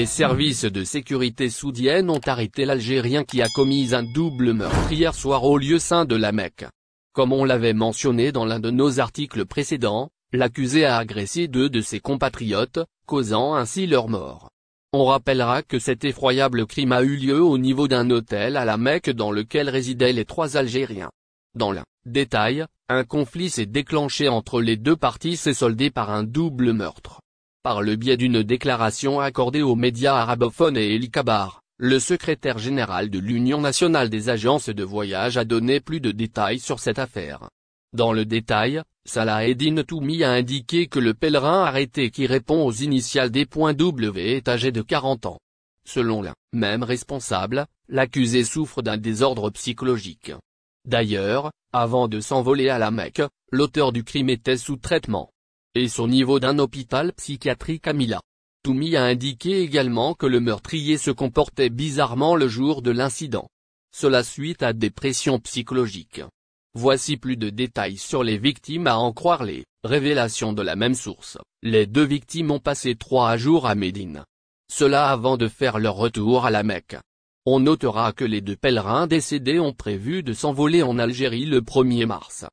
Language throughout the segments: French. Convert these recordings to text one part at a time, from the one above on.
Les services de sécurité saoudiens ont arrêté l'Algérien qui a commis un double meurtre hier soir au lieu saint de la Mecque. Comme on l'avait mentionné dans l'un de nos articles précédents, l'accusé a agressé 2 de ses compatriotes, causant ainsi leur mort. On rappellera que cet effroyable crime a eu lieu au niveau d'un hôtel à la Mecque dans lequel résidaient les 3 Algériens. Dans le détail, un conflit s'est déclenché entre les 2 parties s'est soldé par un double meurtre. Par le biais d'une déclaration accordée aux médias arabophones et El Kabar, le secrétaire général de l'Union nationale des agences de voyage a donné plus de détails sur cette affaire. Dans le détail, Salah Eddine Toumi a indiqué que le pèlerin arrêté qui répond aux initiales D.W est âgé de 40 ans. Selon le même responsable, l'accusé souffre d'un désordre psychologique. D'ailleurs, avant de s'envoler à la Mecque, l'auteur du crime était sous traitement. Et son niveau d'un hôpital psychiatrique à Mila. Toumi a indiqué également que le meurtrier se comportait bizarrement le jour de l'incident. Cela suite à des pressions psychologiques. Voici plus de détails sur les victimes à en croire les révélations de la même source. Les 2 victimes ont passé 3 jours à Médine. Cela avant de faire leur retour à la Mecque. On notera que les 2 pèlerins décédés ont prévu de s'envoler en Algérie le 1er mars.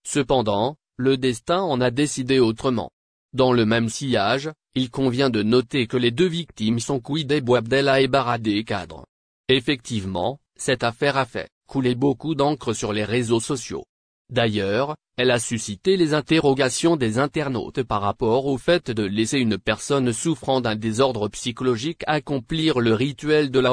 Cependant, le destin en a décidé autrement. Dans le même sillage, il convient de noter que les 2 victimes sont Kouidé Bouabdella et Baradé Kadr. Effectivement, cette affaire a fait couler beaucoup d'encre sur les réseaux sociaux. D'ailleurs, elle a suscité les interrogations des internautes par rapport au fait de laisser une personne souffrant d'un désordre psychologique accomplir le rituel de la